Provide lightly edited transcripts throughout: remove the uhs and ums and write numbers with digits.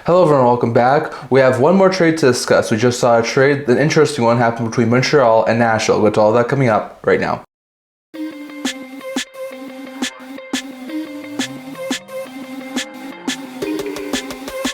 Hello everyone, welcome back. We have one more trade to discuss. We just saw a trade, an interesting one happened between Montreal and Nashville. We'll get to all that coming up right now.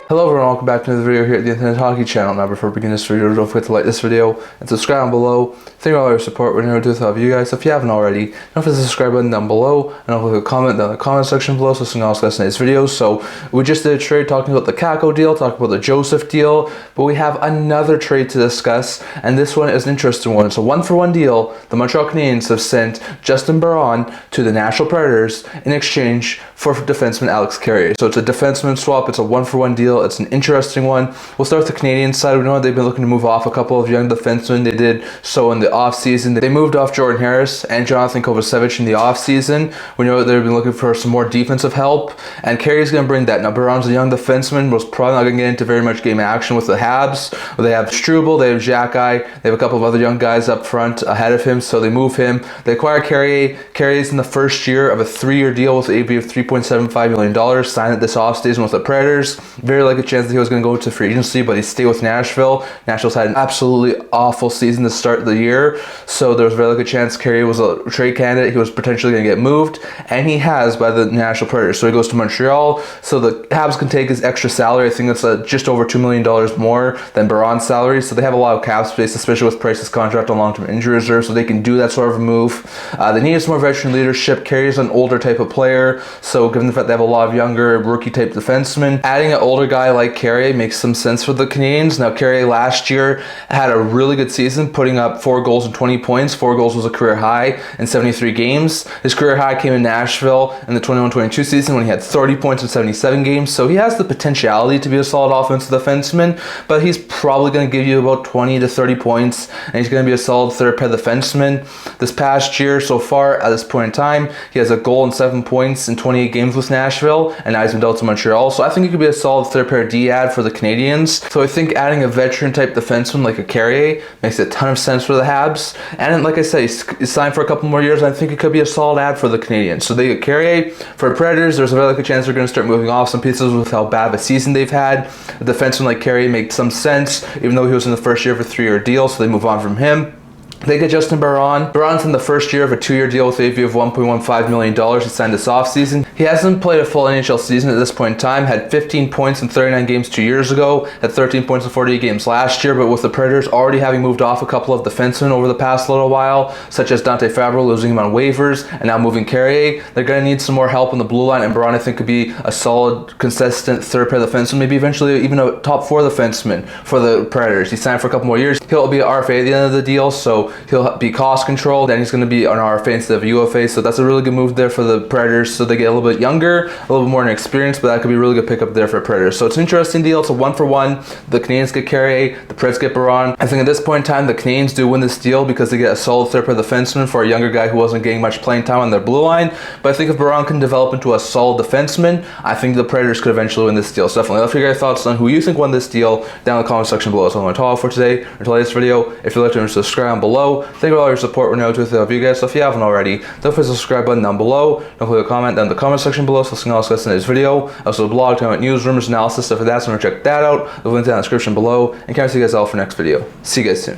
Hello everyone, welcome back to another video here at the Internet Hockey Channel. Now before we begin this video, don't forget to like this video and subscribe down below. Thank you all for your support. We're here to do with you guys. So if you haven't already, don't forget to subscribe button down below and don't forget to comment down in the comment section below so we can all discuss today's videos. So we just did a trade talking about the Kako deal, talking about the Joseph deal, but we have another trade to discuss, and this one is an interesting one. It's a one-for-one deal. The Montreal Canadiens have sent Justin Barron to the Nashville Predators in exchange for defenseman Alex Carrier. So it's a defenseman swap. It's a one-for-one deal. It's an interesting one. We'll start with the Canadian side. We know they've been looking to move off a couple of young defensemen. They did so in the offseason. They moved off Jordan Harris and Jonathan Kovacevic in the offseason. We know they've been looking for some more defensive help, and Carrier's going to bring that. Now, Baron's a young defenseman, was probably not going to get into very much game action with the Habs. They have Struble, they have Xhekaj, they have a couple of other young guys up front ahead of him, so they move him. They acquire Carrier. Carrier's in the first year of a 3-year deal with an AAV of $3.75 million, signed it this offseason with the Predators. Very likely chance that he was going to go to free agency, but he stayed with Nashville. Nashville's had an absolutely awful season to start the year, so there was a very good chance Carrier was a trade candidate. He was potentially going to get moved, and he has by the Nashville Predators. So he goes to Montreal, so the Habs can take his extra salary. I think it's just over $2 million more than Baron's salary, so they have a lot of cap space, especially with Price's contract on long-term injury reserve, so they can do that sort of a move. They need some more veteran leadership. Carrier's an older type of player, so given the fact they have a lot of younger rookie-type defensemen, adding an older guy like Carrier makes some sense for the Canadiens. Now, Carrier last year had a really good season, putting up 4 goals and 20 points. 4 goals was a career high in 73 games. His career high came in Nashville in the 21-22 season when he had 30 points in 77 games. So he has the potentiality to be a solid offensive defenseman, but he's probably going to give you about 20 to 30 points, and he's going to be a solid third-pair defenseman. This past year, so far, at this point in time, he has a goal and 7 points in 28 games with Nashville, and now he's been dealt to Montreal. So I think he could be a solid third-pair D-ad for the Canadiens. So I think adding a veteran-type defenseman like a Carrier makes a ton of sense for the Habs. And like I said, he's signed for a couple more years. I think it could be a solid ad for the Canadiens. So they get Carrier. For Predators, there's a very good chance they're going to start moving off some pieces with how bad of a season they've had. A defenseman like Carrier makes some sense, even though he was in the first year of a 3-year deal, so they move on from him. They get Justin Barron. Barron's in the first year of a 2-year deal with AAV of $1.15 million. He signed this offseason. He hasn't played a full NHL season at this point in time. Had 15 points in 39 games 2 years ago. Had 13 points in 48 games last year. But with the Predators already having moved off a couple of defensemen over the past little while, such as Dante Fabro losing him on waivers and now moving Carrier, they're going to need some more help on the blue line. And Barron, I think, could be a solid, consistent third-pair defenseman, maybe eventually even a top 4 defenseman for the Predators. He signed for a couple more years. He'll be an RFA at the end of the deal, so he'll be cost controlled, and he's going to be an RFA instead of a UFA, so that's a really good move there for the Predators. So they get a little bit younger, a little bit more inexperienced, but that could be a really good pickup there for Predators. So it's an interesting deal. It's a one-for-one. The Canadiens get Carrier, the Preds get Barron. I think at this point in time, the Canadiens do win this deal because they get a solid third-pair defenseman for a younger guy who wasn't getting much playing time on their blue line. But I think if Barron can develop into a solid defenseman, I think the Predators could eventually win this deal. So definitely let me know your thoughts on who you think won this deal down in the comment section below. So I'm going to talk for today. Until latest video, if you'd like to subscribe down below. Thank you for all your support. We're now with you guys. So if you haven't already, don't forget the subscribe button down below. Don't forget to comment down in the comment section below so we can all discuss in this video. Also, the blog, talking about news, rumors, analysis, stuff like that. So I'm going to check that out. The link down in the description below. And can't see you guys all for next video. See you guys soon.